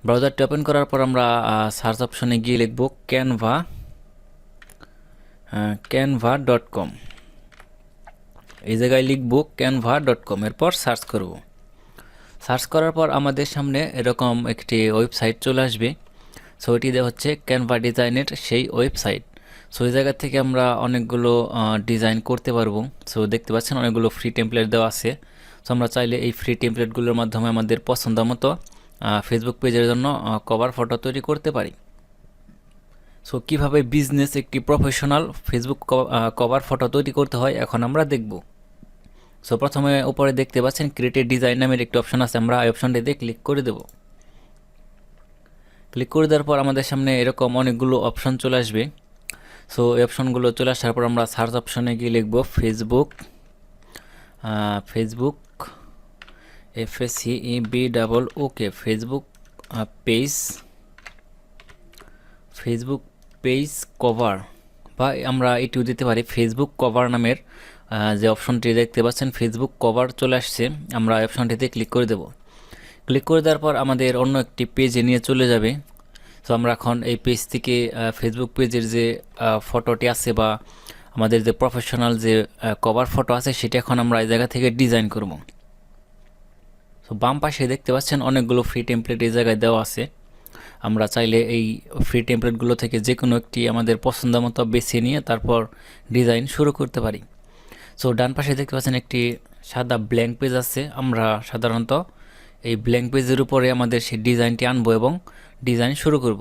ব্রাউজারটি open করার পর আমরা সার্চ অপশনে গিয়ে লিখব canva.com। এই জায়গায় লিখব canva.com, এরপর সার্চ করব। সার্চ করার পর আমাদের সামনে এরকম একটি ওয়েবসাইট চলে আসবে। সো এটি হচ্ছে ক্যানভা ডিজাইনের সেই ওয়েবসাইট। সো এই জায়গা থেকে আমরা অনেকগুলো ডিজাইন করতে পারবো। সো দেখতে পাচ্ছেন অনেকগুলো ফ্রি টেমপ্লেট দেওয়া আছে। সো আমরা চাইলে এই ফ্রি টেমপ্লেটগুলোর মাধ্যমে আমাদের পছন্দ মতো ফেসবুক পেজের জন্য কভার ফটো তৈরি করতে পারি। সো কীভাবে বিজনেস একটি প্রফেশনাল ফেসবুক কভার ফটো তৈরি করতে হয় এখন আমরা দেখব। সো প্রথমে উপরে দেখতে পাচ্ছেন ক্রিয়েট এ ডিজাইন নামের একটি অপশন আছে, আমরা এই অপশনটিতে ক্লিক করে দেব। ক্লিক করে দেওয়ার পর আমাদের সামনে এরকম অনেকগুলো অপশন চলে আসবে। সো এই অপশনগুলো চলে আসার পর আমরা সার্চ অপশনে গিয়ে লিখব Facebook FACEBOOK Facebook page cover, বা আমরা এটিও দিতে পারি ফেসবুক কভার নামের যে অপশনটি দেখতে পাচ্ছেন ফেসবুক কভার চলে আসছে, আমরা এই অপশনটিতে ক্লিক করে দেব। ক্লিক করে দেওয়ার পর আমাদের অন্য একটি পেজে নিয়ে চলে যাবে। তো আমরা এখন এই পেজ থেকে ফেসবুক পেজের যে ফটোটি আছে বা আমাদের যে প্রফেশনাল যে কভার ফটো আছে সেটা এখন আমরা এই জায়গা থেকে ডিজাইন করব। তো বাম পাশে দেখতে পাচ্ছেন অনেকগুলো ফ্রি টেমপ্লেট এই জায়গায় দেওয়া আছে। আমরা চাইলে এই ফ্রি টেমপ্লেটগুলো থেকে যে কোনো একটি আমাদের পছন্দ মতো বেছে নিয়ে তারপর ডিজাইন শুরু করতে পারি। সো ডান পাশে দেখতে পাচ্ছেন একটি সাদা ব্ল্যাঙ্ক পেজ আছে, আমরা সাধারণত এই ব্ল্যাঙ্ক পেজের উপরে আমাদের সেই ডিজাইনটি আনবো এবং ডিজাইন শুরু করব।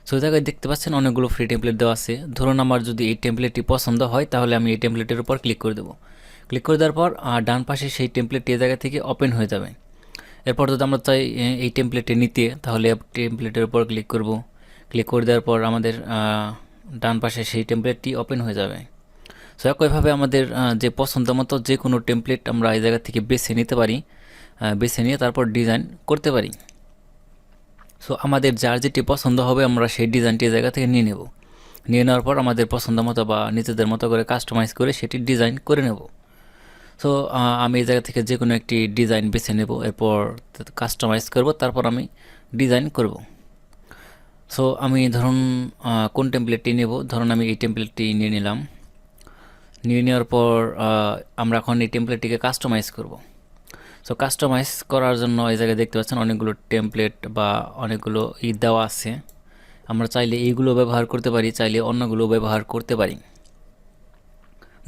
সো এই জায়গায় দেখতে পাচ্ছেন অনেকগুলো ফ্রি টেমপ্লেট দেওয়া আছে। ধরুন আমার যদি এই টেমপ্লেটটি পছন্দ হয় তাহলে আমি এই টেমপ্লেটের উপর ক্লিক করে দেবো। ক্লিক করে দেওয়ার পর ডান পাশে সেই টেমপ্লেটটি এই জায়গা থেকে ওপেন হয়ে যাবে। এরপর যদি আমরা চাই এই টেমপ্লেটটি নিতে তাহলে টেমপ্লেটের উপর ক্লিক করব। ক্লিক করে দেওয়ার পর আমাদের ডান পাশে সেই টেমপ্লেটটি ওপেন হয়ে যাবে। সো একইভাবে আমাদের যে পছন্দ মতো যে কোনো টেমপ্লেট আমরা এই জায়গা থেকে বেছে নিতে পারি, বেছে নিয়ে তারপর ডিজাইন করতে পারি। সো আমাদের যার যেটি পছন্দ হবে আমরা সেই ডিজাইনটি জায়গা থেকে নিয়ে নেব। নিয়ে নেওয়ার পর আমাদের পছন্দ মতো বা নিজেদের মতো করে কাস্টমাইজ করে সেটি ডিজাইন করে নেব। সো আমি এই জায়গা থেকে যে কোনো একটি ডিজাইন বেছে নেব, এরপর কাস্টমাইজ করব, তারপর আমি ডিজাইন করব। সো আমি ধরুন কোন টেমপ্লেটটি নেব, ধরুন আমি এই টেমপ্লেটটি নিয়ে নিলাম। নিয়ে নেওয়ার পর আমরা এখন এই টেমপ্লেটটিকে কাস্টমাইজ করব। সো কাস্টমাইজ করার জন্য এই জায়গায় দেখতে পাচ্ছেন অনেকগুলো টেমপ্লেট বা অনেকগুলো দেওয়া আছে। আমরা চাইলে এইগুলো ব্যবহার করতে পারি, চাইলে অন্যগুলো ব্যবহার করতে পারি।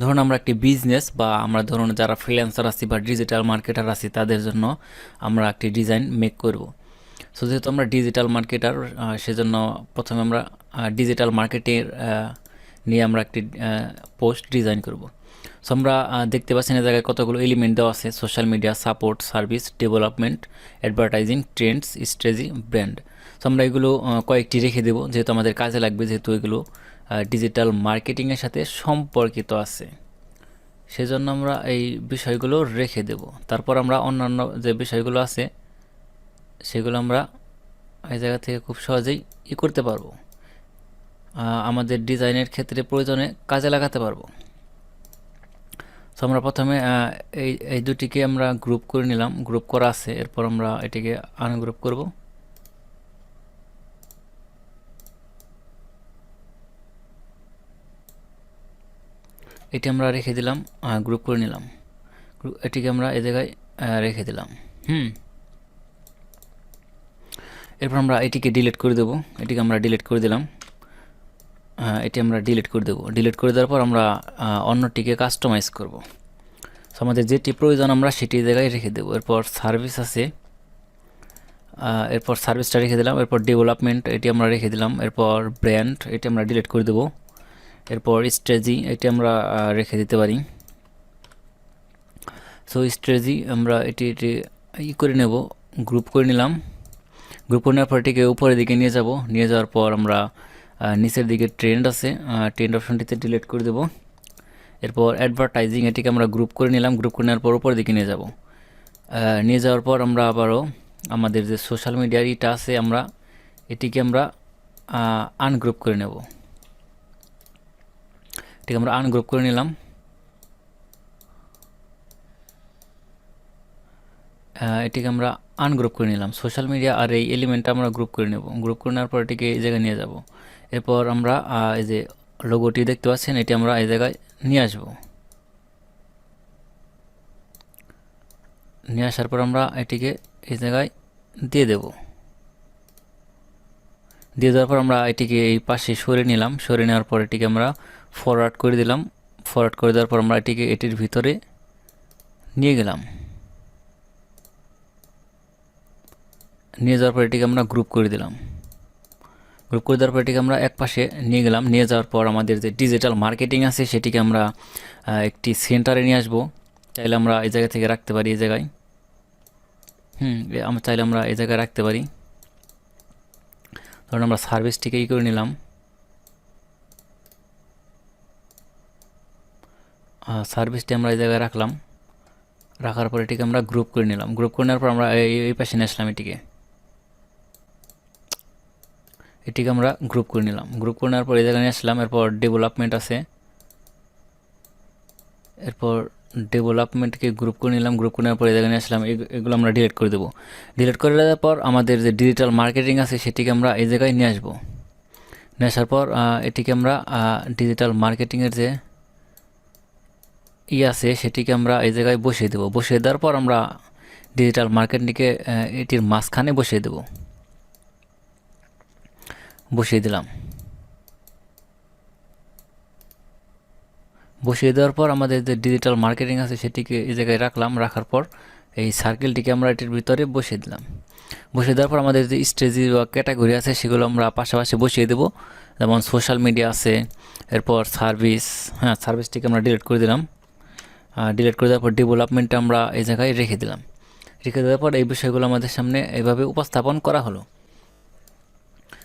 ধরুন আমরা একটি বিজনেস বা আমরা ধরুন যারা ফ্রিল্যান্সার আছি বা ডিজিটাল মার্কেটার আছি তাদের জন্য আমরা একটি ডিজাইন মেক করব। সো যেহেতু আমরা ডিজিটাল মার্কেটার, সেজন্য প্রথমে আমরা ডিজিটাল মার্কেটের নিয়ে আমরা একটি পোস্ট ডিজাইন করব। সো আমরা দেখতে পাচ্ছেন এই জায়গায় কতগুলো এলিমেন্ট দেওয়া আছে: social media, support, service, development, advertising, Trends, strategy, brand. So আমরা এগুলো কয়েকটি রেখে দেবো যেহেতু আমাদের কাজে লাগবে, যেহেতু এগুলো ডিজিটাল মার্কেটিংয়ের সাথে সম্পর্কিত আছে, সেজন্য আমরা এই বিষয়গুলো রেখে দেব। তারপর আমরা অন্যান্য যে বিষয়গুলো আছে সেগুলো আমরা এই জায়গা থেকে খুব সহজেই করতে পারবো, আমাদের ডিজাইনের ক্ষেত্রে প্রয়োজনে কাজে লাগাতে পারবো। সো আমরা প্রথমে এই দুটিকে আমরা গ্রুপ করে নিলাম, গ্রুপ করা আছে, এরপর আমরা এটিকে আনগ্রুপ করব। এটি আমরা রেখে দিলাম, গ্রুপ করে নিলাম, এটিকে আমরা এই জায়গায় রেখে দিলাম। এরপর আমরা এটিকে ডিলিট করে দেবো, এটিকে আমরা ডিলিট করে দিলাম, এটি আমরা ডিলিট করে দেবো। ডিলিট করে দেওয়ার পর আমরা অন্যটিকে কাস্টমাইজ করব। সো আমাদের যেটি প্রয়োজন আমরা সেটি জায়গায় রেখে দেবো। এরপর সার্ভিস আছে, এরপর সার্ভিসটা রেখে দিলাম। এরপর ডেভেলপমেন্ট এটি আমরা রেখে দিলাম। এরপর ব্র্যান্ড এটি আমরা ডিলিট করে দেবো। এরপর স্ট্র্যাটেজি এটি আমরা রেখে দিতে পারি। সো স্ট্র্যাটেজি আমরা এটি করে নেব, গ্রুপ করে নিলাম। গ্রুপ করে নেওয়ার পর এটিকে উপরের দিকে নিয়ে যাব। নিয়ে যাওয়ার পর আমরা নিচের দিকে ট্রেন্ড আছে, ট্রেন্ড অপশনটিতে ডিলিট করে দেবো। এরপর অ্যাডভার্টাইজিং এটিকে আমরা গ্রুপ করে নিলাম। গ্রুপ করে নেওয়ার পর উপরের দিকে নিয়ে যাব। নিয়ে যাওয়ার পর আমরা আবারও আমাদের যে সোশ্যাল মিডিয়ার ইটা আছে আমরা এটিকে আমরা আনগ্রুপ করে নেব। এটিকে আমরা আনগ্রুপ করে নিলাম। এটিকে আমরা আনগ্রুপ করে নিলাম। সোশ্যাল মিডিয়া আর এই এলিমেন্টটা আমরা গ্রুপ করে নেব। গ্রুপ করে নেওয়ার পর এটিকে এই জায়গায় নিয়ে যাব। এরপর আমরা এই যে লোগোটি দেখতে পাচ্ছেন এটি আমরা এই জায়গায় নিয়ে আসব। নিয়ে আসার পর আমরা এটিকে এই জায়গায় দিয়ে দেব। দিয়ে দেওয়ার পর আমরা এটিকে এই পাশে সরিয়ে নিলাম। সরিয়ে নেওয়ার পর এটিকে আমরা ফরওয়ার্ড করে দিলাম। ফরওয়ার্ড করে দেওয়ার পর আমরা এটিকে এটির ভিতরে নিয়ে গেলাম। নিয়ে যাওয়ার পর এটিকে আমরা গ্রুপ করে দিলাম। গ্রুপ করে দেওয়ার পর এটিকে আমরা এক পাশে নিয়ে গেলাম। নিয়ে যাওয়ার পর আমাদের যে ডিজিটাল মার্কেটিং আছে সেটিকে আমরা একটি সেন্টারে নিয়ে আসবো। চাইলে আমরা এই জায়গা থেকে রাখতে পারি, এই জায়গায় আমরা চাইলে আমরা এই জায়গায় রাখতে পারি। ধরুন আমরা সার্ভিসটিকে করে নিলাম। সার্ভিসটি আমরা এই জায়গায় রাখলাম। রাখার পর এটিকে আমরা গ্রুপ করে নিলাম। গ্রুপ করে নেওয়ার পর আমরা এই পাশে নিয়ে আসলাম। এটিকে আমরা গ্রুপ করে নিলাম। গ্রুপ করে নেওয়ার পর এই জায়গায় নিয়ে আসলাম। এরপর ডেভেলপমেন্ট আছে, এরপর ডেভেলপমেন্টকে গ্রুপ করে নিলাম। গ্রুপ করে নেওয়ার পর এই জায়গায় নিয়ে আসলাম। এগুলো আমরা ডিলিট করে দেবো। ডিলিট করে দেওয়ার পর আমাদের যে ডিজিটাল মার্কেটিং আছে সেটিকে আমরা এই জায়গায় নিয়ে আসবো। নিয়ে আসার পর এটিকে আমরা ডিজিটাল মার্কেটিংয়ের যে আছে সেটিকে আমরা এই জায়গায় বসিয়ে দেবো। বসিয়ে দেওয়ার পর আমরা ডিজিটাল মার্কেটিংকে এটির মাঝখানে বসিয়ে দেব। বসিয়ে দিলাম। বসিয়ে দেওয়ার পর আমাদের যে ডিজিটাল মার্কেটিং আছে সেটিকে এই জায়গায় রাখলাম। রাখার পর এই সার্কেলটিকে আমরা এটির ভিতরে বসিয়ে দিলাম। বসিয়ে দেওয়ার পর আমাদের যে স্ট্র্যাটেজি বা ক্যাটাগরি আছে সেগুলো আমরা পাশাপাশি বসিয়ে দেব। যেমন সোশ্যাল মিডিয়া আছে, এরপর সার্ভিস, সার্ভিসটিকে আমরা ডিলিট করে দিলাম। ডিলিট করে দেওয়ার পর ডেভেলপমেন্টটা আমরা এই জায়গায় রেখে দিলাম। রেখে দেওয়ার পর এই বিষয়গুলো আমাদের সামনে এইভাবে উপস্থাপন করা হলো।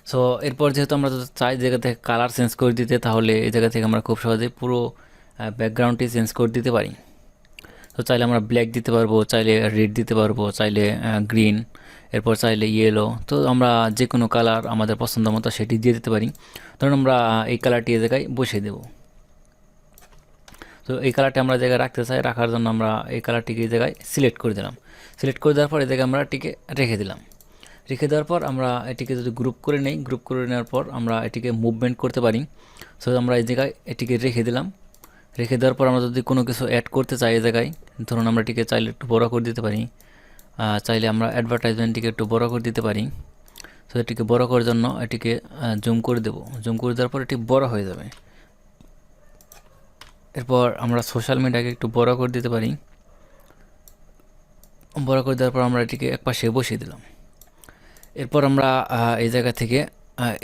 সো এরপর যেহেতু আমরা চাই জায়গা থেকে কালার চেঞ্জ করে দিতে, তাহলে এই জায়গা থেকে আমরা খুব সহজে পুরো ব্যাকগ্রাউন্ডটি চেঞ্জ করে দিতে পারি। তো চাইলে আমরা ব্ল্যাক দিতে পারবো, চাইলে রেড দিতে পারবো, চাইলে গ্রিন, এরপর চাইলে ইয়েলো। তো আমরা যে কোনো কালার আমাদের পছন্দ মতো সেটি দিয়ে দিতে পারি। ধরুন আমরা এই কালারটি এই জায়গায় বসিয়ে দেব। তো এই কালারটি আমরা জায়গায় রাখতে চাই। রাখার জন্য আমরা এই কালারটিকে এই জায়গায় সিলেক্ট করে দিলাম। সিলেক্ট করে দেওয়ার পর এই জায়গায় আমরা এটিকে রেখে দিলাম। রেখে দেওয়ার পর আমরা এটিকে যদি গ্রুপ করে নেই, গ্রুপ করে নেওয়ার পর আমরা এটিকে মুভমেন্ট করতে পারি। সো আমরা এই জায়গায় এটিকে রেখে দিলাম। রেখে দেওয়ার পর আমরা যদি কোনো কিছু অ্যাড করতে চাই এই জায়গায়, ধরুন আমরা এটিকে চাইলে একটু বড় করে দিতে পারি। চাইলে আমরা অ্যাডভার্টাইজমেন্টটিকে একটু বড় করে দিতে পারি। সো এটিকে বড় করার জন্য এটিকে জুম করে দেব। জুম করে দেওয়ার পর এটি বড় হয়ে যাবে। এরপর আমরা সোশ্যাল মিডিয়াকে একটু বড় করে দিতে পারি। বড় করে দেওয়ার পর আমরা এটিকে একপাশে বসিয়ে দিলাম। এরপর আমরা এই জায়গা থেকে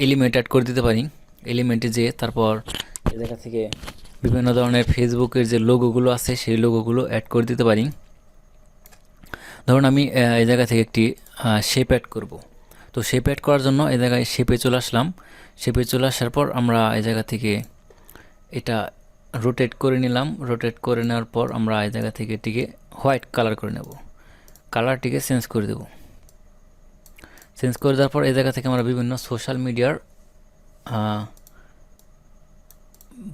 এলিমেন্ট অ্যাড করে দিতে পারি। এলিমেন্টে যেয়ে তারপর এই জায়গা থেকে বিভিন্ন ধরনের ফেসবুকের যে লোগোগুলো আছে সেই লোগোগুলো অ্যাড করে দিতে পারি। ধরুন আমি এই জায়গা থেকে একটি শেপ অ্যাড করব। তো শেপ অ্যাড করার জন্য এই জায়গায় শেপে চলে আসলাম। শেপে চলে আসার পর আমরা এই জায়গা থেকে এটা রোটেট করে নিলাম। রোটেট করে নেওয়ার পর আমরা এই জায়গা থেকে এটিকে হোয়াইট কালার করে নেব। কালারটিকে চেঞ্জ করে দেব। চেঞ্জ করে দেওয়ার পর এই জায়গা থেকে আমরা বিভিন্ন সোশ্যাল মিডিয়ার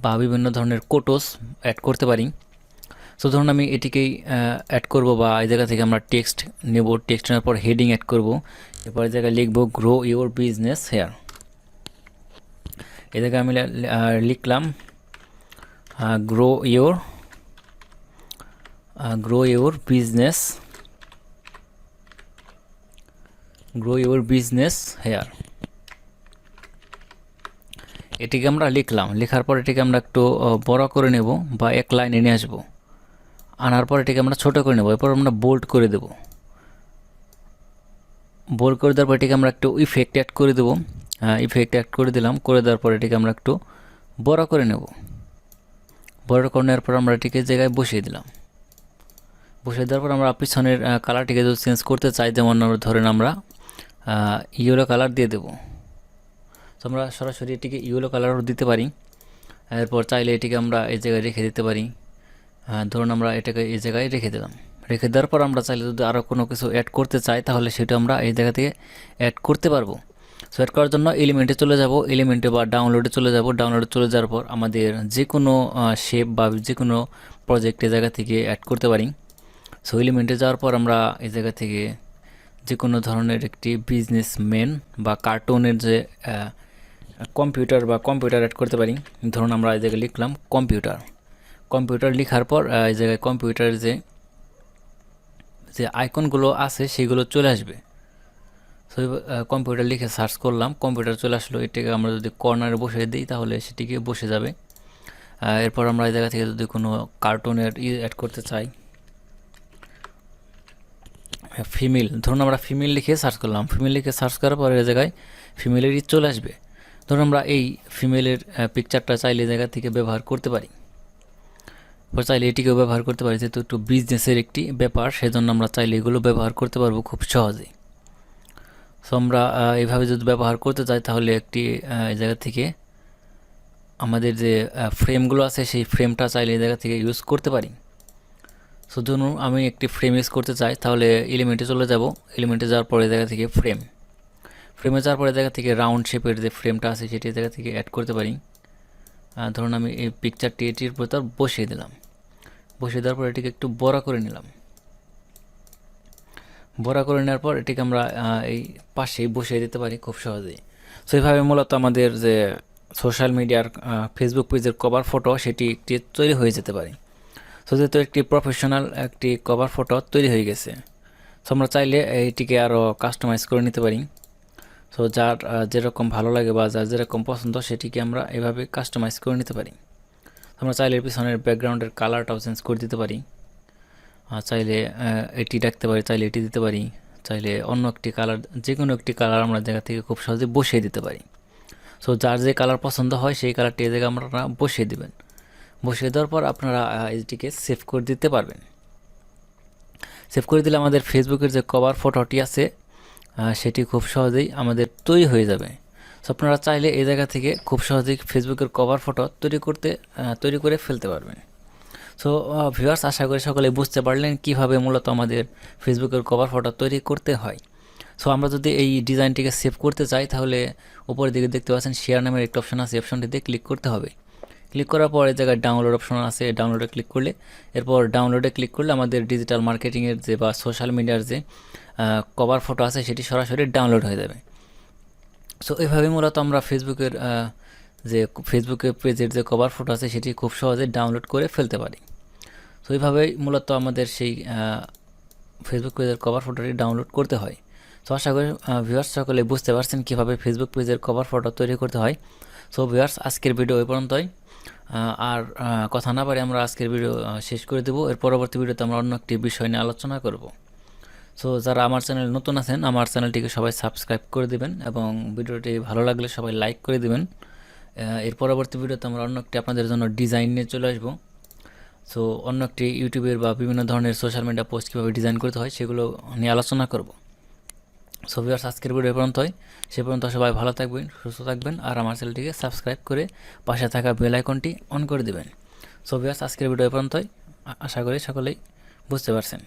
বা বিভিন্ন ধরনের কোটোস অ্যাড করতে পারি। সো ধরুন আমি এটিকেই অ্যাড করব, বা এই জায়গা থেকে আমরা টেক্সট নেব। টেক্সট নেওয়ার পর হেডিং অ্যাড করব। এরপর এই জায়গায় লিখব গ্রো ইওর বিজনেস হেয়ার। এই জায়গায় আমি লিখলাম গ্রো ইওর বিজনেস হেয়ার। এটিকে আমরা লিখলাম। লেখার পর এটিকে আমরা একটু বড় করে নেব বা এক লাইনে নিয়ে আসবো। আনার পর এটিকে আমরা ছোট করে নেব। এরপর আমরা বোল্ড করে দেব। বোল্ড করে দেওয়ার পর এটিকে আমরা একটু ইফেক্ট অ্যাড করে দেব। ইফেক্ট অ্যাড করে দিলাম। করে দেওয়ার পর এটিকে আমরা একটু বড় করে নেব। বড় করে নেওয়ার পর আমরা এটিকে জায়গায় বসিয়ে দিলাম। বসিয়ে দেওয়ার পর আমরা পিছনের কালারটিকে যদি চেঞ্জ করতে চাই, যেমন ধরেন আমরা ইয়েলো কালার দিয়ে দেব। তো আমরা সরাসরি এটিকে ইয়েলো কালারও দিতে পারি। এরপর চাইলে এটিকে আমরা এই জায়গায় রেখে দিতে পারি। ধরুন আমরা এটাকে এই জায়গায় রেখে দিলাম। রেখে দেওয়ার পর আমরা চাইলে যদি আরও কোনো কিছু অ্যাড করতে চাই তাহলে সেটা আমরা এই জায়গা থেকে অ্যাড করতে পারবো। সো অ্যাড করার জন্য এলিমেন্টে চলে যাব। এলিমেন্টে বা ডাউনলোডে চলে যাব। ডাউনলোডে চলে যাওয়ার পর আমাদের যে কোনো শেপ বা যে কোনো প্রজেক্টের জায়গা থেকে অ্যাড করতে পারি। সো এলিমেন্টে যাওয়ার পর আমরা এই জায়গা থেকে যে কোনো ধরনের একটি বিজনেসম্যান বা কার্টুনের যে কম্পিউটার অ্যাড করতে পারি। ধরুন আমরা এই জায়গায় লিখলাম কম্পিউটার লেখার পর এই জায়গায় কম্পিউটারের যে আইকনগুলো আছে সেগুলো চলে আসবে। সো কম্পিউটার লিখে সার্চ করলাম, কম্পিউটার চলে আসলো। এটাকে আমরা যদি কর্নারে বসিয়ে দিই তাহলে সেটিকে বসে যাবে। এরপর আমরা এই জায়গা থেকে যদি কোনো কার্টুনের অ্যাড করতে চাই, ফিমেল, ধরুন আমরা ফিমেল লিখে সার্চ করলাম, ফিমেল লিখে সার্চ করার পরে এই জায়গায় ফিমেলেরই চলে আসবে। ধরুন আমরা এই ফিমেলের পিকচারটা চাইলে এই জায়গা থেকে ব্যবহার করতে পারি, চাইলে এটিকেও ব্যবহার করতে পারি। যেহেতু একটু বিজনেসের একটি ব্যাপার, সেজন্য আমরা চাইলে এগুলো ব্যবহার করতে পারবো খুব সহজেই। সো আমরা এইভাবে যদি ব্যবহার করতে চাই তাহলে একটি এই জায়গা থেকে আমাদের যে ফ্রেমগুলো আছে সেই ফ্রেমটা চাইলে এই জায়গা থেকে ইউজ করতে পারি। সো ধরুন আমি একটি ফ্রেম ইউজ করতে চাই, তাহলে এলিমেন্টে চলে যাব, এলিমেন্টে যাওয়ার পরে জায়গা থেকে ফ্রেমে যাওয়ার পরে জায়গা থেকে রাউন্ড শেপের যে ফ্রেমটা আছে সেটি জায়গা থেকে অ্যাড করতে পারি। ধরুন আমি এই পিকচারটি এটির ভিতর বসিয়ে দিলাম, বসিয়ে দেওয়ার পর এটিকে একটু বড় করে নিলাম। বড় করে নেওয়ার পর এটিকে আমরা এই পাশেই বসিয়ে দিতে পারি খুব সহজেই। সো এইভাবে মূলত আমাদের যে সোশ্যাল মিডিয়ার ফেসবুক পেজের কভার ফটো সেটি একটি তৈরি হয়ে যেতে পারে। সো যেহেতু একটি প্রফেশনাল একটি কভার ফটো তৈরি হয়ে গেছে, সো আমরা চাইলে এইটিকে আরও কাস্টমাইজ করে নিতে পারি। সো যার যেরকম ভালো লাগে বা যার যেরকম পছন্দ সেটিকে আমরা এভাবে কাস্টমাইজ করে নিতে পারি। আমরা চাইলে পিছনের ব্যাকগ্রাউন্ডের কালারটাও চেঞ্জ করে দিতে পারি, চাইলে এটি রাখতে পারি, চাইলে এটি দিতে পারি, চাইলে অন্য একটি কালার, যে কোনো একটি কালার আমরা জায়গা থেকে খুব সহজে বসিয়ে দিতে পারি। সো যার যে কালার পছন্দ হয় সেই কালারটি এই জায়গায় আপনারা বসিয়ে দেবেন। বসিয়ে দেওয়ার পর আপনারা এটিকে সেভ করে দিতে পারবেন। সেভ করে দিলে আমাদের ফেসবুকের যে কভার ফটোটি আছে সেটি খুব সহজেই আমাদের তৈরি হয়ে যাবে। সো আপনারা চাইলে এই জায়গা থেকে খুব সহজেই ফেসবুকের কভার ফটো তৈরি করে ফেলতে পারবেন। সো ভিউয়ার্স, আশা করি সকলে বুঝতে পারলেন কিভাবে মূলত আমাদের ফেসবুকের কভার ফটো তৈরি করতে হয়। সো আমরা যদি এই ডিজাইনটিকে সেভ করতে চাই তাহলে উপরের দিকে দেখতে পাচ্ছেন শেয়ার নামের একটা অপশন আছে, অপশনটিতে ক্লিক করতে হবে। ক্লিক করার পর এই জায়গায় ডাউনলোড অপশন আছে, ডাউনলোডে ক্লিক করলে, এরপর ডাউনলোডে ক্লিক করলে আমাদের ডিজিটাল মার্কেটিংয়ের যে বা সোশ্যাল মিডিয়ার যে কভার ফটো আছে সেটি সরাসরি ডাউনলোড হয়ে যাবে। সো এইভাবে মূলত আমরা ফেসবুকের পেজের যে কভার ফটো আছে সেটি খুব সহজে ডাউনলোড করে ফেলতে পারি। সো এইভাবেই মূলত আমাদের সেই ফেসবুক পেজের কভার ফটোটি ডাউনলোড করতে হয়। সো আশা করি ভিউয়ার্স সকলে বুঝতে পারছেন কীভাবে ফেসবুক পেজের কভার ফটো তৈরি করতে হয়। সো ভিউয়ার্স, আজকের ভিডিও এই পর্যন্তই। আর কথা না পারে আমরা আজকের ভিডিও শেষ করে দেবো। এর পরবর্তী ভিডিওতে আমরা অন্য একটি বিষয় নিয়ে আলোচনা করব। সো যারা আমার চ্যানেল নতুন আছেন, আমার চ্যানেলটিকে সবাই সাবস্ক্রাইব করে দেবেন এবং ভিডিওটি ভালো লাগলে সবাই লাইক করে দেবেন। এর পরবর্তী ভিডিওতে আমরা অন্য একটি আপনাদের জন্য ডিজাইন নিয়ে চলে আসবো। সো অন্য একটি ইউটিউবের বা বিভিন্ন ধরনের সোশ্যাল মিডিয়া পোস্ট কীভাবে ডিজাইন করতে হয় সেগুলো নিয়ে আলোচনা করব। সো ভিউয়ার্স, আজকের ভিডিও এ পর্যন্তই। সে পর্যন্ত সবাই ভালো থাকবেন, সুস্থ থাকবেন আর আমার চ্যানেলটিকে সাবস্ক্রাইব করে পাশে থাকা বেল আইকনটি অন করে দেবেন। সো ভিউয়ার্স, আজকের ভিডিও এ পর্যন্তই। আশা করি সকলেই বুঝতে পারছেন।